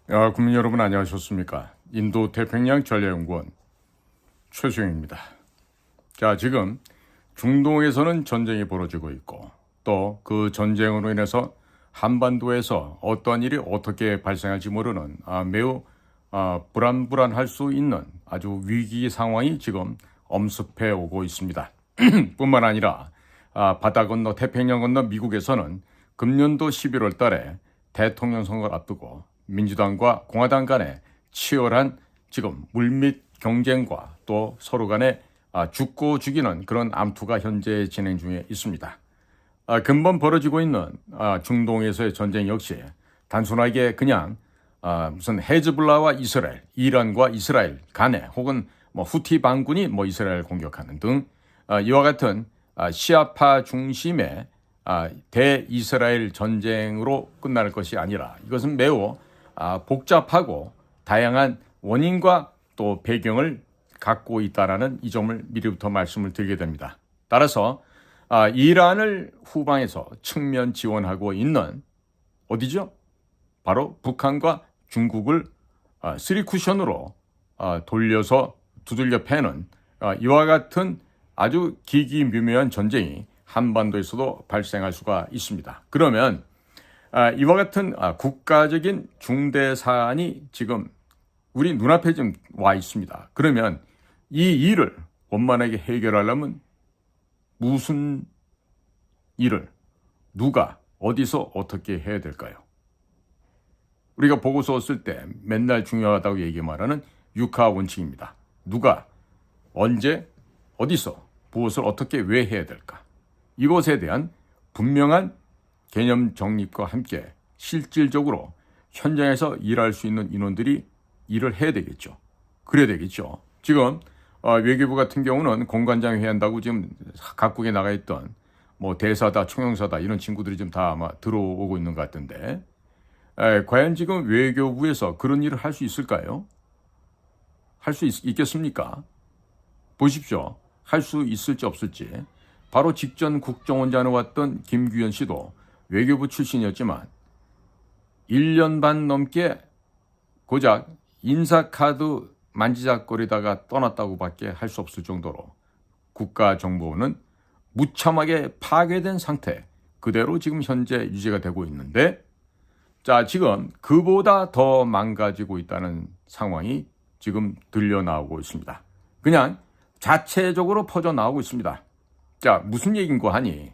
국민 여러분 안녕하셨습니까? 인도 태평양 전략연구원 최수영입니다. 자, 지금 중동에서는 전쟁이 벌어지고 있고 또 그 전쟁으로 인해서 한반도에서 어떠한 일이 어떻게 발생할지 모르는 매우 불안할 수 있는 아주 위기 상황이 지금 엄습해 오고 있습니다. 뿐만 아니라 바다 건너 태평양 건너 미국에서는 금년도 11월 달에 대통령 선거를 앞두고 민주당과 공화당 간의 치열한 지금 물밑 경쟁과 또 서로 간에 죽고 죽이는 그런 암투가 현재 진행 중에 있습니다. 근본 벌어지고 있는 중동에서의 전쟁 역시 단순하게 그냥 무슨 헤즈볼라와 이스라엘, 이란과 이스라엘 간에 혹은 후티 반군이 이스라엘 공격하는 등 이와 같은 시아파 중심의 대이스라엘 전쟁으로 끝날 것이 아니라 이것은 매우 복잡하고 다양한 원인과 또 배경을 갖고 있다라는 이 점을 미리부터 말씀을 드리게 됩니다. 따라서 이란을 후방에서 측면 지원하고 있는 어디죠? 바로 북한과 중국을 쓰리쿠션으로 돌려서 두들겨 패는 이와 같은 아주 기기묘묘한 전쟁이 한반도에서도 발생할 수가 있습니다. 그러면 이와 같은 국가적인 중대 사안이 지금 우리 눈앞에 좀 와 있습니다. 그러면 이 일을 원만하게 해결하려면 무슨 일을 누가 어디서 어떻게 해야 될까요? 우리가 보고서 쓸 때 맨날 중요하다고 얘기 말하는 육하 원칙입니다. 누가 언제 어디서 무엇을 어떻게 왜 해야 될까? 이것에 대한 분명한 개념 정립과 함께 실질적으로 현장에서 일할 수 있는 인원들이 일을 해야 되겠죠. 그래야 되겠죠. 지금 외교부 같은 경우는 공관장 회의한다고 지금 각국에 나가 있던 대사다, 총영사다 이런 친구들이 지금 다 아마 들어오고 있는 것 같은데 과연 지금 외교부에서 그런 일을 할 수 있을까요? 할 수 있겠습니까? 보십시오. 할 수 있을지 없을지. 바로 직전 국정원장을 왔던 김규현 씨도 외교부 출신이었지만 1년 반 넘게 고작 인사카드 만지작거리다가 떠났다고밖에 할 수 없을 정도로 국가정보는 무참하게 파괴된 상태 그대로 지금 현재 유지가 되고 있는데 지금 그보다 더 망가지고 있다는 상황이 지금 들려 나오고 있습니다. 그냥 자체적으로 퍼져 나오고 있습니다. 무슨 얘기인고 하니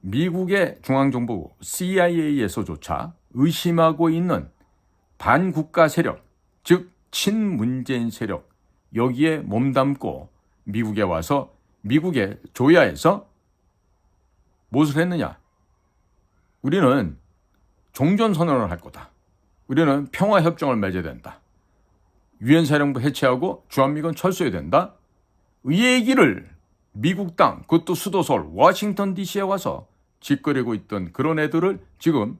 미국의 중앙정보국 CIA에서조차 의심하고 있는 반국가 세력, 즉 친문재인 세력 여기에 몸담고 미국에 와서 미국의 조야에서 무엇을 했느냐? 우리는 종전선언을 할 거다. 우리는 평화협정을 맺어야 된다. 유엔사령부 해체하고 주한미군 철수해야 된다. 이 얘기를 미국 땅, 그것도 수도 서울, 워싱턴 DC에 와서 짓거리고 있던 그런 애들을 지금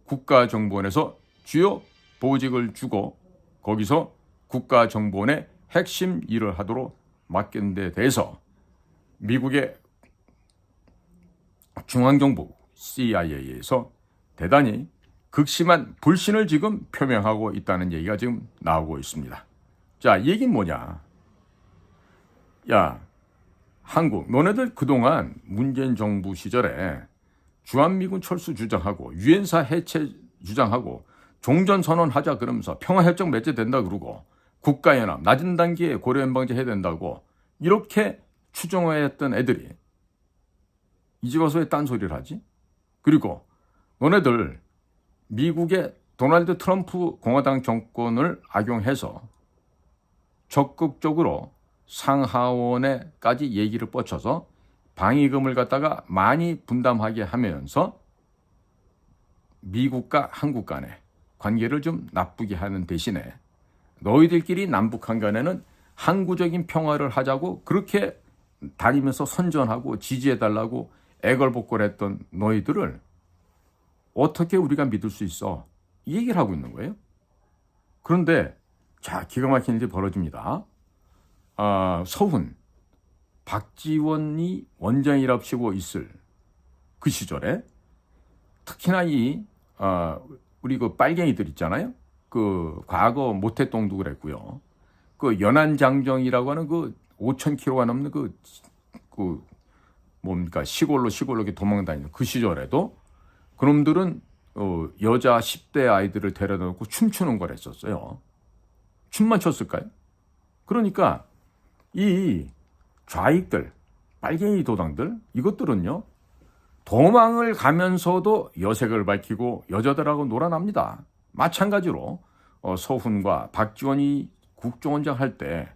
국가정보원에서 주요 보직을 주고 거기서 국가정보원의 핵심 일을 하도록 맡긴 데 대해서 미국의 중앙정부 CIA에서 대단히 극심한 불신을 지금 표명하고 있다는 얘기가 지금 나오고 있습니다. 이 얘기는 뭐냐? 한국, 너네들 그동안 문재인 정부 시절에 주한미군 철수 주장하고 유엔사 해체 주장하고 종전선언하자 그러면서 평화협정 맺어야 된다 그러고 국가연합, 낮은 단계에 고려연방제 해야 된다고 이렇게 추정했던 애들이 이제 와서 왜 딴소리를 하지? 그리고 너네들 미국의 도널드 트럼프 공화당 정권을 악용해서 적극적으로 상하원에까지 얘기를 뻗쳐서 방위금을 갖다가 많이 분담하게 하면서 미국과 한국 간의 관계를 좀 나쁘게 하는 대신에 너희들끼리 남북한 간에는 항구적인 평화를 하자고 그렇게 다니면서 선전하고 지지해달라고 애걸복걸했던 너희들을 어떻게 우리가 믿을 수 있어? 이 얘기를 하고 있는 거예요. 그런데 기가 막힌 일이 벌어집니다. 서훈, 박지원이 원장이랍시고 있을 그 시절에 특히나 우리 그 빨갱이들 있잖아요. 그 과거 모태똥도 그랬고요. 그 연안장정이라고 하는 그 5,000km가 넘는 그 뭡니까 시골로 이렇게 도망다니는 그 시절에도 그놈들은 여자 10대 아이들을 데려다 놓고 춤추는 걸 했었어요. 춤만 췄을까요? 그러니까 이 좌익들, 빨갱이 도당들 이것들은요. 도망을 가면서도 여색을 밝히고 여자들하고 놀아납니다. 마찬가지로 서훈과 박지원이 국정원장 할 때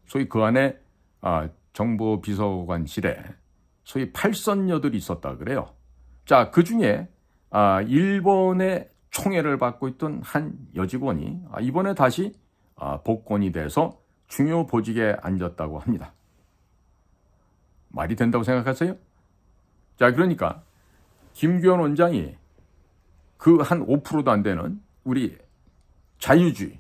소위 그 안에 정보비서관실에 소위 팔선녀들이 있었다 그래요. 자, 그 중에 일본의 총애를 받고 있던 한 여직원이 이번에 다시 복권이 돼서 중요 보직에 앉았다고 합니다. 말이 된다고 생각하세요? 자, 그러니까 김규현 원장이 그 한 5%도 안 되는 우리 자유주의,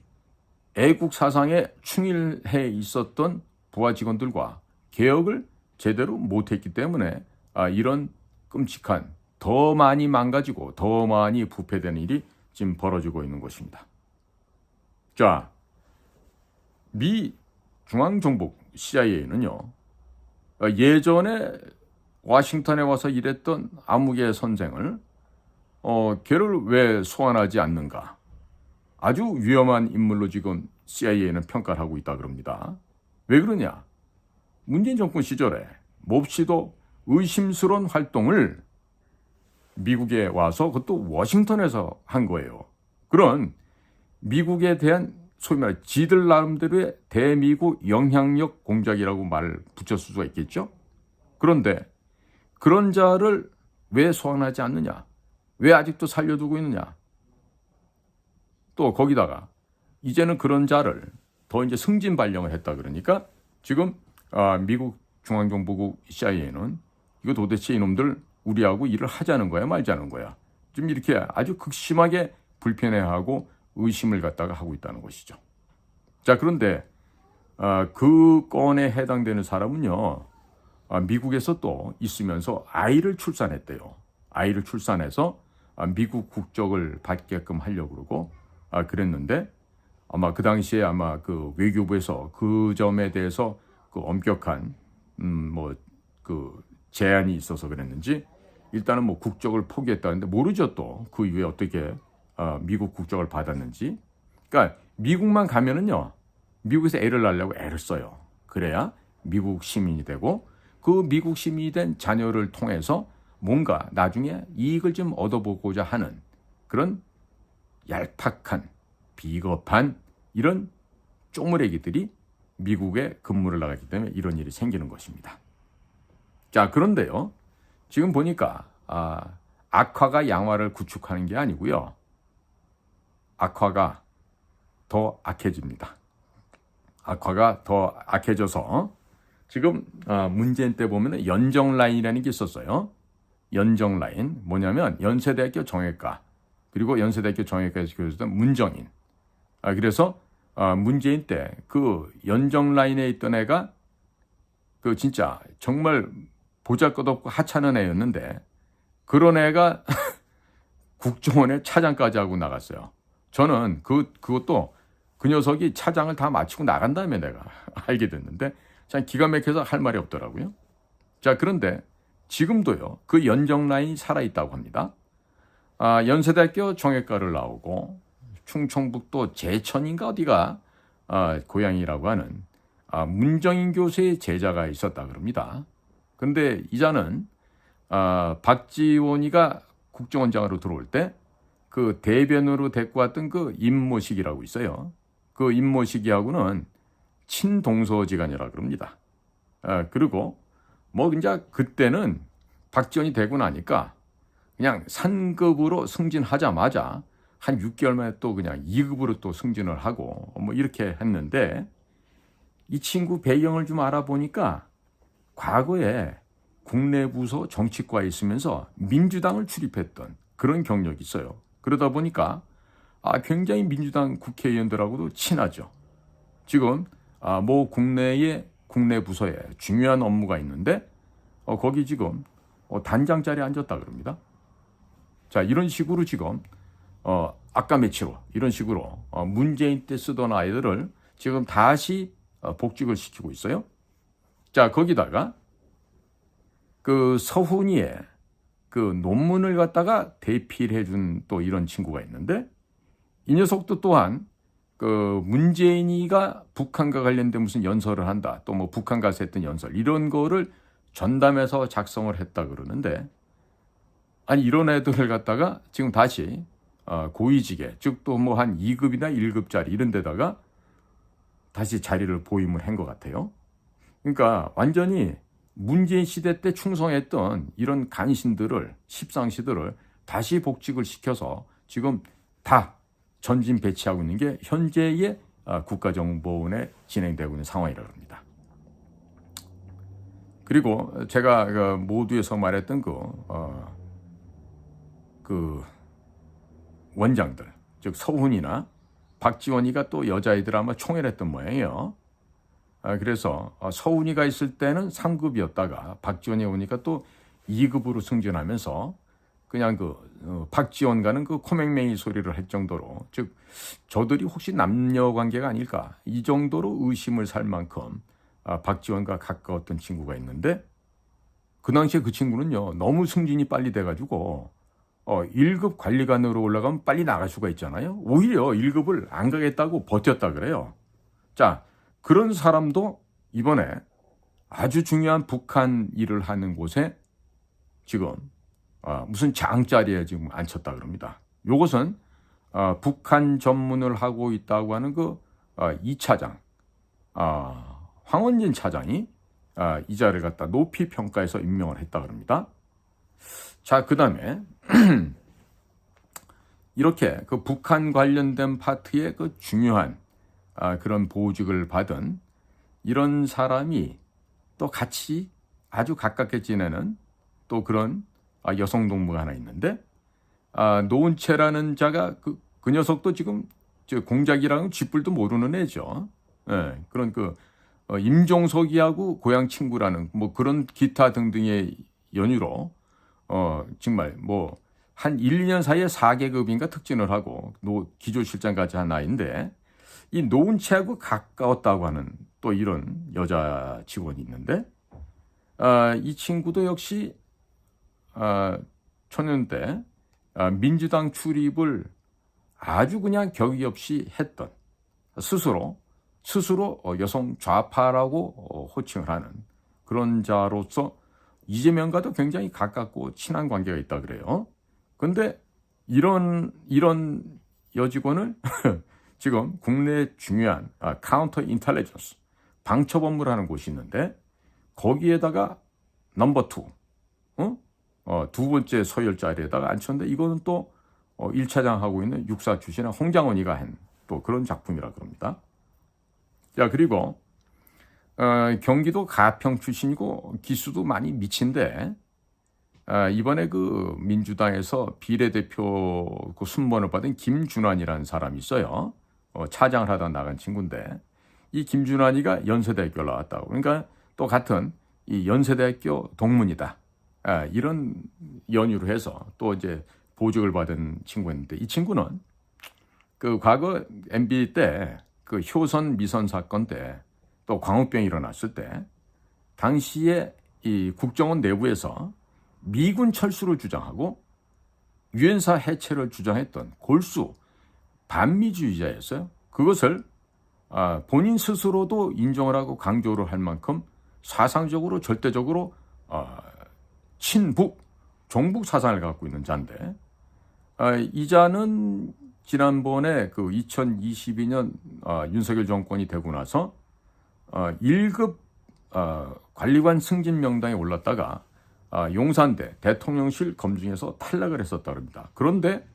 애국 사상에 충실해 있었던 부하 직원들과 개혁을 제대로 못했기 때문에 이런 끔찍한 더 많이 망가지고 더 많이 부패되는 일이 지금 벌어지고 있는 것입니다. 자, 미 중앙정복 CIA는요. 예전에 워싱턴에 와서 일했던 암흑의 선생을 걔를 왜 소환하지 않는가? 아주 위험한 인물로 지금 CIA는 평가를 하고 있다 그럽니다. 왜 그러냐? 문재인 정권 시절에 몹시도 의심스러운 활동을 미국에 와서 그것도 워싱턴에서 한 거예요. 그런 미국에 대한 소위 말해 지들 나름대로의 대미국 영향력 공작이라고 말을 붙였을 수가 있겠죠. 그런데 그런 자를 왜 소환하지 않느냐? 왜 아직도 살려두고 있느냐? 또 거기다가 이제는 그런 자를 더 이제 승진 발령을 했다 그러니까 지금 미국 중앙정보국 CIA는 이거 도대체 이놈들 우리하고 일을 하자는 거야 말자는 거야. 지금 이렇게 아주 극심하게 불편해하고 의심을 갖다가 하고 있다는 것이죠. 자, 그런데 그 건에 해당되는 사람은요. 미국에서 또 있으면서 아이를 출산했대요. 아이를 출산해서 미국 국적을 받게끔 하려고 그러고 그랬는데 아마 그 당시에 아마 그 외교부에서 그 점에 대해서 그 엄격한 그 제한이 있어서 그랬는지 일단은 뭐 국적을 포기했다는데 모르죠. 또 그 이후에 어떻게 미국 국적을 받았는지. 그러니까 미국만 가면은요. 미국에서 애를 낳으려고 애를 써요. 그래야 미국 시민이 되고 그 미국 시민이 된 자녀를 통해서 뭔가 나중에 이익을 좀 얻어보고자 하는 그런 얄팍한 비겁한 이런 쪼무레기들이 미국에 근무를 나갔기 때문에 이런 일이 생기는 것입니다. 자, 그런데요. 지금 보니까 악화가 양화를 구축하는 게 아니고요. 악화가 더 악해집니다. 악화가 더 악해져서 지금 문재인 때 보면 연정 라인이라는 게 있었어요. 연정 라인 뭐냐면 연세대학교 정외과 그리고 연세대학교 정외과에서 교수했던 문정인. 그래서 문재인 때 그 연정 라인에 있던 애가 그 진짜 정말 보잘것없고 하찮은 애였는데 그런 애가 국정원에 차장까지 하고 나갔어요. 저는 그것도 그 녀석이 차장을 다 마치고 나간 다음에 내가 알게 됐는데 참 기가 막혀서 할 말이 없더라고요. 자, 그런데 지금도요. 그 연정 라인이 살아있다고 합니다. 연세대학교 정외과를 나오고 충청북도 제천인가 어디가 고향이라고 하는 문정인 교수의 제자가 있었다 그럽니다. 근데 이자는 박지원이가 국정원장으로 들어올 때 그 대변으로 데리고 왔던 그 임모식이라고 있어요. 그 임모식이하고는 친동서지간이라 그럽니다. 그리고 뭐 이제 그때는 박지원이 되고 나니까 그냥 상급으로 승진하자마자 한 6개월 만에 또 그냥 2급으로 또 승진을 하고 뭐 이렇게 했는데 이 친구 배경을 좀 알아보니까 과거에 국내 부서 정치과에 있으면서 민주당을 출입했던 그런 경력이 있어요. 그러다 보니까 굉장히 민주당 국회의원들하고도 친하죠. 지금 뭐 국내 부서에 중요한 업무가 있는데 거기 지금 단장 자리에 앉았다 그럽니다. 자, 이런 식으로 지금 아까 며칠로 이런 식으로 문재인 때 쓰던 아이들을 지금 다시 복직을 시키고 있어요. 자, 거기다가 그 서훈이의 그 논문을 갖다가 대필 해준 또 이런 친구가 있는데, 이 녀석도 또한 그 문재인이가 북한과 관련된 무슨 연설을 한다, 또 뭐 북한 가서 했던 연설 이런 거를 전담해서 작성을 했다 그러는데, 아니 이런 애들을 갖다가 지금 다시 고위직에, 즉 또 뭐 한 2급이나 1급짜리 이런 데다가 다시 자리를 보임을 한 것 같아요. 그러니까 완전히 문재인 시대 때 충성했던 이런 간신들을, 십상시들을 다시 복직을 시켜서 지금 다 전진 배치하고 있는 게 현재의 국가정보원에 진행되고 있는 상황이라고 합니다. 그리고 제가 그 모두에서 말했던 그 원장들, 즉 서훈이나 박지원이가 또 여자아이들 아마 총애했던 모양이에요. 그래서 서훈이가 있을 때는 3급이었다가 박지원이 오니까 또 2급으로 승진하면서 그냥 박지원과는 그 코맹맹이 소리를 할 정도로, 즉 저들이 혹시 남녀 관계가 아닐까 이 정도로 의심을 살 만큼 박지원과 가까웠던 친구가 있는데, 그 당시에 그 친구는요 너무 승진이 빨리 돼가지고 1급 관리관으로 올라가면 빨리 나갈 수가 있잖아요. 오히려 1급을 안 가겠다고 버텼다 그래요. 자, 그런 사람도 이번에 아주 중요한 북한 일을 하는 곳에 지금 무슨 장자리에 지금 앉혔다 그럽니다. 요것은 북한 전문을 하고 있다고 하는 그 2차장 황원진 차장이 이 자리를 갖다 높이 평가해서 임명을 했다 그럽니다. 자, 그 다음에 이렇게 그 북한 관련된 파트의 그 중요한 그런 보직을 받은 이런 사람이 또 같이 아주 가깝게 지내는 또 그런 여성 동무가 하나 있는데, 노은채라는 자가 그 녀석도 지금 공작이랑 쥐뿔도 모르는 애죠. 예, 그런 임종석이하고 고향 친구라는 뭐 그런 기타 등등의 연유로 정말 뭐 한 1, 2년 사이에 4계급인가 특진을 하고 기조실장까지 한 나이인데, 이 노은채하고 가까웠다고 하는 또 이런 여자 직원이 있는데, 이 친구도 역시 초년 때 민주당 출입을 아주 그냥 격의 없이 했던, 스스로 여성 좌파라고 호칭을 하는 그런 자로서 이재명과도 굉장히 가깝고 친한 관계가 있다 그래요. 그런데 이런 여직원을 지금 국내 중요한 카운터 인텔리전스 방첩 업무를 하는 곳이 있는데, 거기에다가 넘버 2 두 번째 서열 자리에다가 앉혔는데, 이거는 또 1차장 하고 있는 육사 출신의 홍장원이가 한 또 그런 작품이라 그럽니다. 자, 그리고 경기도 가평 출신이고 기수도 많이 미친데, 이번에 그 민주당에서 비례대표 그 순번을 받은 김준환이라는 사람이 있어요. 차장을 하다 나간 친구인데, 이 김준환이가 연세대학교 나왔다고. 그러니까 또 같은 이 연세대학교 동문이다. 이런 연유로 해서 또 이제 보직을 받은 친구였는데, 이 친구는 그 과거 MB 때 그 효선 미선 사건 때 또 광우병이 일어났을 때 당시에 이 국정원 내부에서 미군 철수를 주장하고 유엔사 해체를 주장했던 골수 반미주의자였어요. 그것을 본인 스스로도 인정을 하고 강조를 할 만큼 사상적으로 절대적으로 친북, 종북 사상을 갖고 있는 자인데, 이 자는 지난번에 그 2022년 윤석열 정권이 되고 나서 1급 관리관 승진 명단에 올랐다가 용산대 대통령실 검증에서 탈락을 했었다 그럽니다. 그런데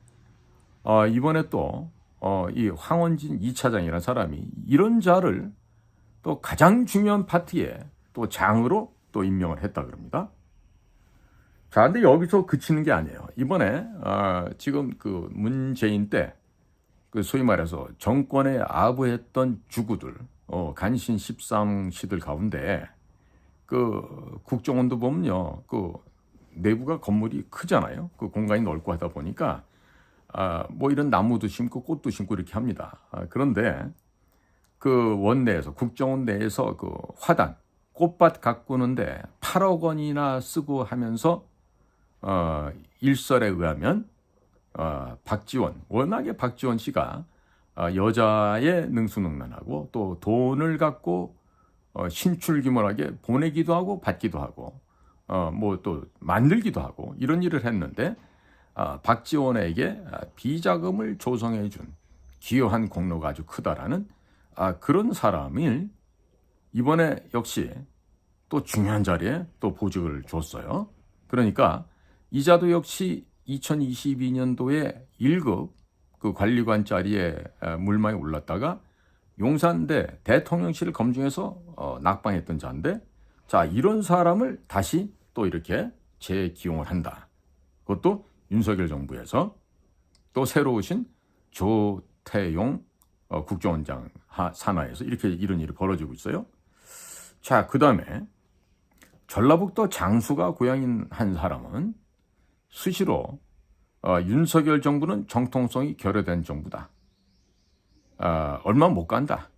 이번에 또 이 황원진 2차장이라는 사람이 이런 자를 또 가장 중요한 파트에 또 장으로 또 임명을 했다 그럽니다. 자, 근데 여기서 그치는 게 아니에요. 이번에 지금 그 문재인 때 그 소위 말해서 정권에 아부했던 주구들, 간신 13시들 가운데 그 국정원도 보면요, 그 내부가 건물이 크잖아요. 그 공간이 넓고 하다 보니까 뭐 이런 나무도 심고 꽃도 심고 이렇게 합니다. 그런데 그 원내에서 국정원 내에서 그 화단 꽃밭 가꾸는데 8억 원이나 쓰고 하면서 일설에 의하면 박지원 워낙에 박지원 씨가 여자의 능수능란하고 또 돈을 갖고 신출귀몰하게 보내기도 하고 받기도 하고 뭐 또 만들기도 하고 이런 일을 했는데 박지원에게 비자금을 조성해 준 기여한 공로가 아주 크다라는 그런 사람을 이번에 역시 또 중요한 자리에 또 보직을 줬어요. 그러니까 이자도 역시 2022년도에 1급 그 관리관 자리에 물망에 올랐다가 용산대 대통령실을 검증해서 낙방했던 자인데 자 이런 사람을 다시 또 이렇게 재기용을 한다. 그것도 윤석열 정부에서 또 새로 오신 조태용 국정원장 산하에서 이렇게 이런 일이 벌어지고 있어요. 자, 그 다음에 전라북도 장수가 고향인 한 사람은 수시로 윤석열 정부는 정통성이 결여된 정부다. 얼마 못 간다.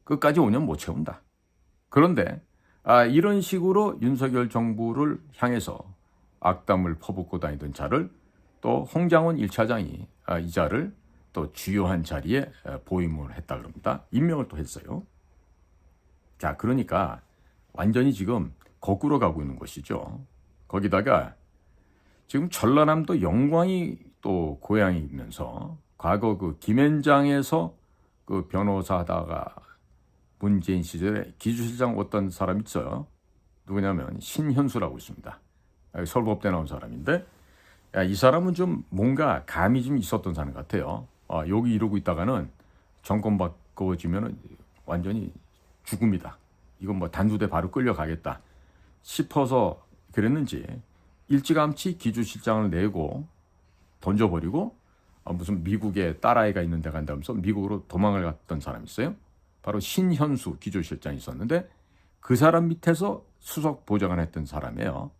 끝까지 5년 못 채운다. 그런데 이런 식으로 윤석열 정부를 향해서 악담을 퍼붓고 다니던 자를 또 홍장원 1차장이 이 자를 또 주요한 자리에 보임을 했다 그럽니다. 임명을 또 했어요. 자, 그러니까 완전히 지금 거꾸로 가고 있는 것이죠. 거기다가 지금 전라남도 영광이 또 고향이면서 과거 그 김앤장에서 그 변호사 하다가 문재인 시절에 기주실장 어떤 사람이 있어요. 누구냐면 신현수라고 있습니다. 서울법대 나온 사람인데 이 사람은 좀 뭔가 감이 좀 있었던 사람 같아요. 여기 이러고 있다가는 정권 바꿔지면 완전히 죽음이다. 이건 뭐 단두대 바로 끌려가겠다 싶어서 그랬는지 일찌감치 기주실장을 내고 던져버리고 무슨 미국에 딸아이가 있는 데 간다면서 미국으로 도망을 갔던 사람이 있어요. 바로 신현수 기주실장이 있었는데 그 사람 밑에서 수석 보좌관 했던 사람이에요.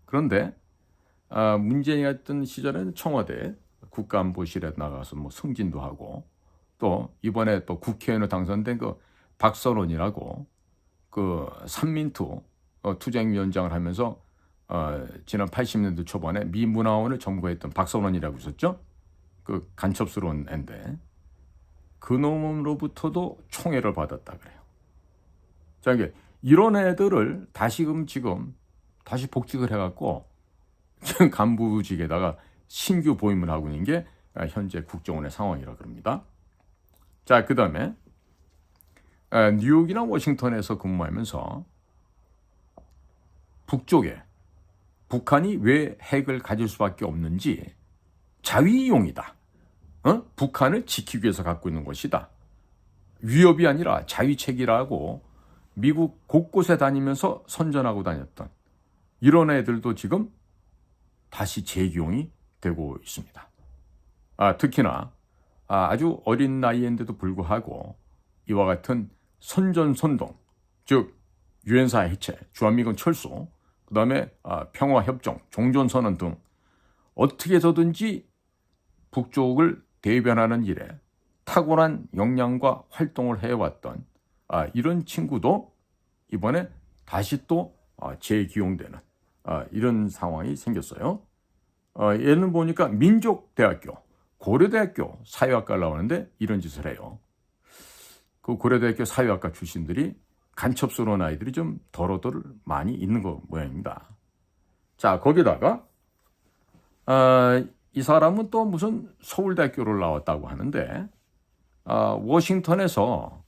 그런데 문재인이 했던 시절에는 청와대 국가안보실에 나가서 뭐 승진도 하고 또 이번에 또 국회의원으로 당선된 그 박선원이라고 그 삼민투 투쟁위원장을 하면서 지난 80년대 초반에 미 문화원을 점거했던 박선원이라고 있었죠. 그 간첩스러운 앤데 그 놈으로부터도 총애를 받았다 그래요. 자, 이게 이런 애들을 다시금 지금 다시 복직을 해갖고 지금 간부직에다가 신규 보임을 하고 있는 게 현재 국정원의 상황이라 그럽니다. 자, 그 다음에 뉴욕이나 워싱턴에서 근무하면서 북쪽에 북한이 왜 핵을 가질 수밖에 없는지 자위이용이다. 북한을 지키기 위해서 갖고 있는 것이다. 위협이 아니라 자위책이라고 미국 곳곳에 다니면서 선전하고 다녔던 이런 애들도 지금 다시 재기용이 되고 있습니다. 특히나 아주 어린 나이인데도 불구하고 이와 같은 선전선동, 즉 유엔사 해체, 주한미군 철수, 그 다음에 평화협정, 종전선언 등 어떻게 해서든지 북쪽을 대변하는 일에 탁월한 역량과 활동을 해왔던 이런 친구도 이번에 다시 또 재기용되는 이런 상황이 생겼어요. 얘는 보니까 민족대학교, 고려대학교 사회학과를 나오는데 이런 짓을 해요. 그 고려대학교 사회학과 출신들이 간첩스러운 아이들이 좀 더러더러 많이 있는 거 모양입니다. 자, 거기다가 이 사람은 또 무슨 서울대학교를 나왔다고 하는데 워싱턴에서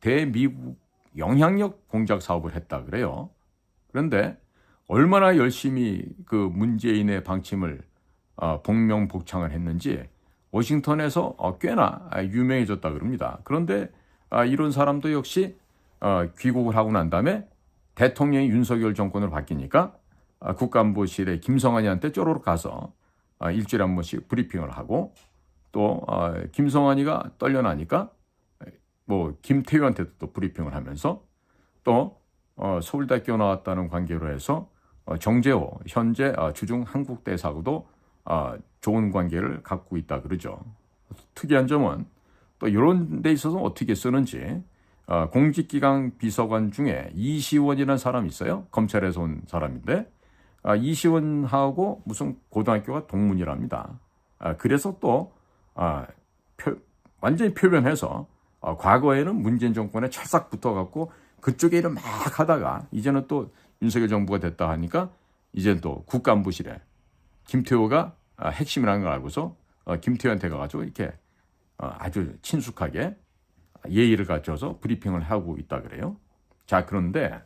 대미국 영향력 공작 사업을 했다 그래요. 그런데 얼마나 열심히 그 문재인의 방침을 복명복창을 했는지 워싱턴에서 꽤나 유명해졌다 그럽니다. 그런데 이런 사람도 역시 귀국을 하고 난 다음에 대통령이 윤석열 정권으로 바뀌니까 국가안보실의 김성환이한테 쪼로록 가서 일주일에 한 번씩 브리핑을 하고 또 김성환이가 떨려나니까 뭐 김태규한테도 또 브리핑을 하면서 또 서울대학교 나왔다는 관계로 해서 정재호 현재 주중 한국대사하고도 좋은 관계를 갖고 있다 그러죠. 특이한 점은 또 이런 데 있어서 어떻게 쓰는지 공직기강 비서관 중에 이시원이라는 사람이 있어요. 검찰에서 온 사람인데 이시원하고 무슨 고등학교가 동문이랍니다. 그래서 또 완전히 표변해서 과거에는 문재인 정권에 찰싹 붙어갖고 그쪽에 일을 막 하다가 이제는 또 윤석열 정부가 됐다 하니까 이제는 또 국가안보실에 김태호가 핵심이라는 걸 알고서 김태호한테 가가지고 이렇게 아주 친숙하게 예의를 갖춰서 브리핑을 하고 있다 그래요. 자, 그런데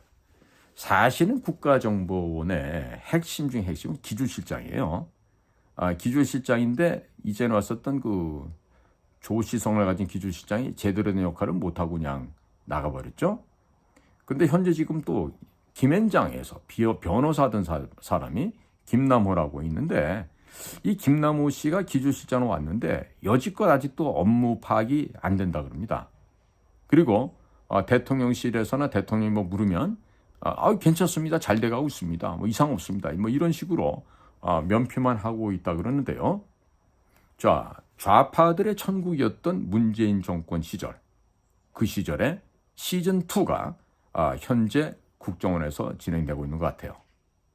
사실은 국가정보원의 핵심 중 핵심은 기조실장이에요. 기조실장인데 이제는 왔었던 그 조시성을 가진 기조실장이 제대로 된 역할을 못하고 그냥 나가버렸죠. 근데 현재 지금 또 김앤장에서 변호사 하던 사람이 김남호라고 있는데 이 김남호 씨가 기조실장으로 왔는데 여지껏 아직도 업무 파악이 안 된다 그럽니다. 그리고 대통령실에서나 대통령이 뭐 물으면 괜찮습니다. 잘 돼가고 있습니다. 뭐 이상 없습니다. 뭐 이런 식으로 면피만 하고 있다 그러는데요. 자, 좌파들의 천국이었던 문재인 정권 시절, 그 시절에 시즌2가 현재 국정원에서 진행되고 있는 것 같아요.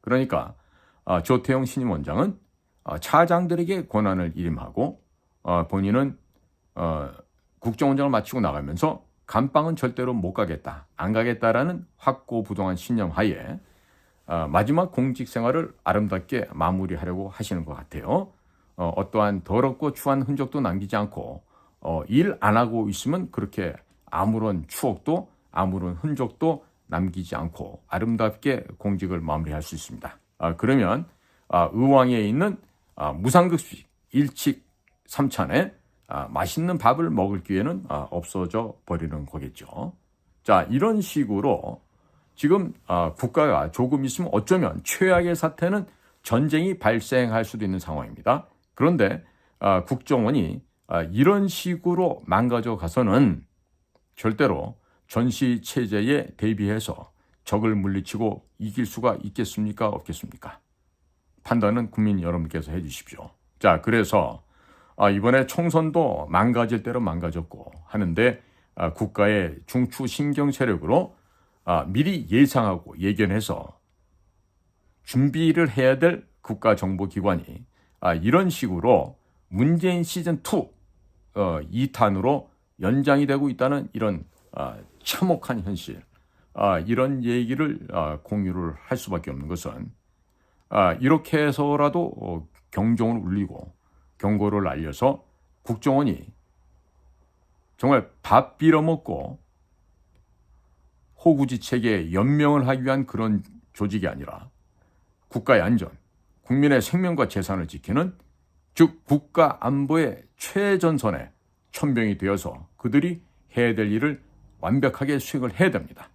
그러니까 조태용 신임 원장은 차장들에게 권한을 일임하고 본인은 국정원장을 마치고 나가면서 감방은 절대로 못 가겠다, 안 가겠다라는 확고부동한 신념 하에 마지막 공직 생활을 아름답게 마무리하려고 하시는 것 같아요. 어떠한 더럽고 추한 흔적도 남기지 않고 일 안 하고 있으면 그렇게 아무런 추억도 아무런 흔적도 남기지 않고 아름답게 공직을 마무리할 수 있습니다. 그러면 의왕에 있는 무상급식 일식 삼찬에 맛있는 밥을 먹을 기회는 없어져 버리는 거겠죠. 자, 이런 식으로 지금 국가가 조금 있으면 어쩌면 최악의 사태는 전쟁이 발생할 수도 있는 상황입니다. 그런데 국정원이 이런 식으로 망가져 가서는 절대로 전시 체제에 대비해서 적을 물리치고 이길 수가 있겠습니까? 없겠습니까? 판단은 국민 여러분께서 해주십시오. 자, 그래서 이번에 총선도 망가질 대로 망가졌고 하는데 국가의 중추 신경 세력으로 미리 예상하고 예견해서 준비를 해야 될 국가정보기관이 이런 식으로 문재인 시즌2 2탄으로 연장이 되고 있다는 이런 참혹한 현실, 이런 얘기를 공유를 할 수밖에 없는 것은 이렇게 해서라도 경종을 울리고 경고를 알려서 국정원이 정말 밥 빌어먹고 호구지책에 연명을 하기 위한 그런 조직이 아니라 국가의 안전, 국민의 생명과 재산을 지키는, 즉 국가 안보의 최전선에 천병이 되어서 그들이 해야 될 일을 완벽하게 수행을 해야 됩니다.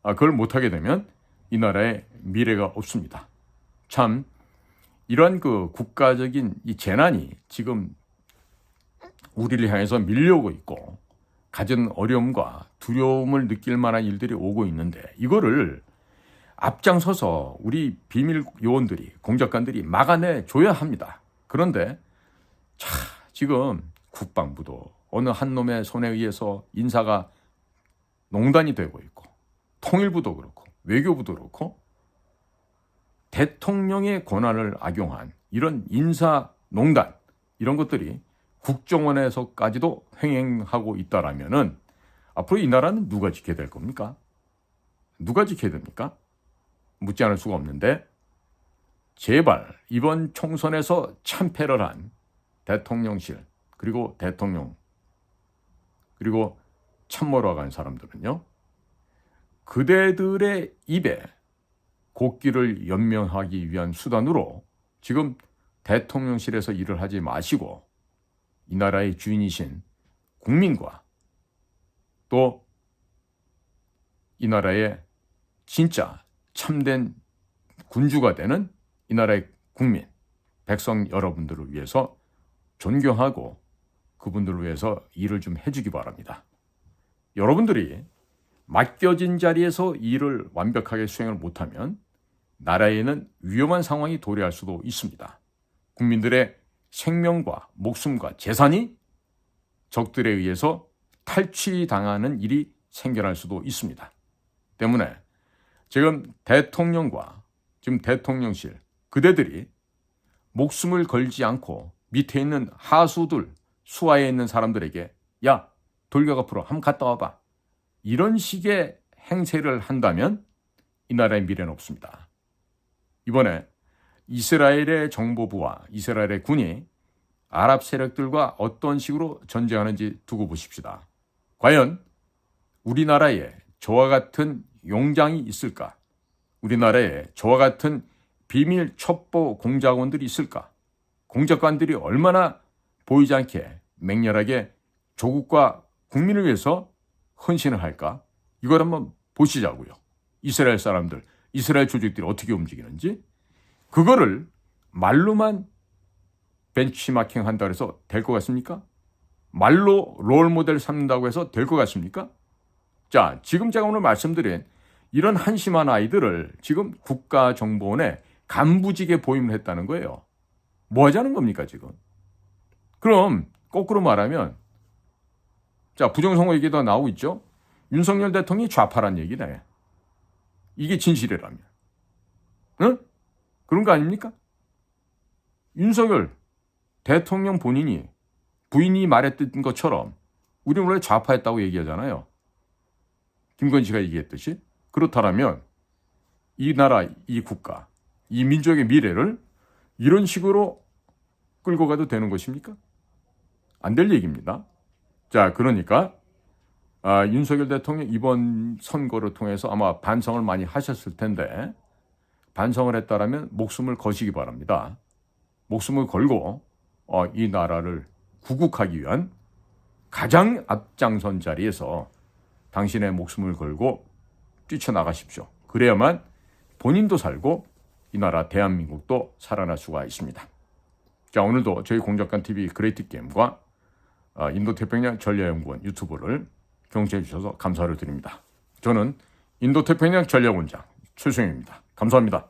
그걸 못하게 되면 이 나라의 미래가 없습니다. 참 이러한 그 국가적인 이 재난이 지금 우리를 향해서 밀려오고 있고 갖은 어려움과 두려움을 느낄 만한 일들이 오고 있는데 이거를 앞장서서 우리 비밀 요원들이, 공작관들이 막아내 줘야 합니다. 그런데 지금 국방부도 어느 한 놈의 손에 의해서 인사가 농단이 되고 있고, 통일부도 그렇고 외교부도 그렇고 대통령의 권한을 악용한 이런 인사 농단, 이런 것들이 국정원에서까지도 횡행하고 있다라면은 앞으로 이 나라는 누가 지켜야 될 겁니까? 누가 지켜야 됩니까? 묻지 않을 수가 없는데, 제발 이번 총선에서 참패를 한 대통령실, 그리고 대통령, 그리고 참모로 간 사람들은요, 그대들의 입에 곡기를 연명하기 위한 수단으로 지금 대통령실에서 일을 하지 마시고 이 나라의 주인이신 국민과 또 이 나라의 진짜 참된 군주가 되는 이 나라의 국민, 백성 여러분들을 위해서 존경하고 그분들을 위해서 일을 좀 해주기 바랍니다. 여러분들이 맡겨진 자리에서 일을 완벽하게 수행을 못하면 나라에는 위험한 상황이 도래할 수도 있습니다. 국민들의 생명과 목숨과 재산이 적들에 의해서 탈취당하는 일이 생겨날 수도 있습니다. 때문에 지금 대통령과 지금 대통령실 그대들이 목숨을 걸지 않고 밑에 있는 하수들, 수하에 있는 사람들에게 야, 돌격 앞으로 한번 갔다 와봐. 이런 식의 행세를 한다면 이 나라의 미래는 없습니다. 이번에 이스라엘의 정보부와 이스라엘의 군이 아랍 세력들과 어떤 식으로 전쟁하는지 두고 보십시다. 과연 우리나라에 저와 같은 용장이 있을까? 우리나라에 저와 같은 비밀 첩보 공작원들이 있을까? 공작관들이 얼마나 보이지 않게 맹렬하게 조국과 국민을 위해서 헌신을 할까? 이걸 한번 보시자고요. 이스라엘 사람들, 이스라엘 조직들이 어떻게 움직이는지. 그거를 말로만 벤치마킹 한다고 해서 될 것 같습니까? 말로 롤모델 삼는다고 해서 될 것 같습니까? 자, 지금 제가 오늘 말씀드린 이런 한심한 아이들을 지금 국가정보원에 간부직에 보임을 했다는 거예요. 뭐 하자는 겁니까, 지금? 그럼 거꾸로 말하면 자, 부정선거 얘기도 나오고 있죠? 윤석열 대통령이 좌파란 얘기네. 이게 진실이라면. 응? 그런 거 아닙니까? 윤석열 대통령 본인이 부인이 말했던 것처럼 우리는 원래 좌파였다고 얘기하잖아요. 김건희가 얘기했듯이. 그렇다면 이 나라, 이 국가, 이 민족의 미래를 이런 식으로 끌고 가도 되는 것입니까? 안 될 얘기입니다. 자, 그러니까 윤석열 대통령 이번 선거를 통해서 아마 반성을 많이 하셨을 텐데 반성을 했다라면 목숨을 거시기 바랍니다. 목숨을 걸고 이 나라를 구국하기 위한 가장 앞장선 자리에서 당신의 목숨을 걸고 뛰쳐나가십시오. 그래야만 본인도 살고 이 나라 대한민국도 살아날 수가 있습니다. 자, 오늘도 저희 공작관TV 그레이트 게임과 인도태평양 전략연구원 유튜브를 경청해 주셔서 감사를 드립니다. 저는 인도태평양 전략원장 최수영입니다. 감사합니다.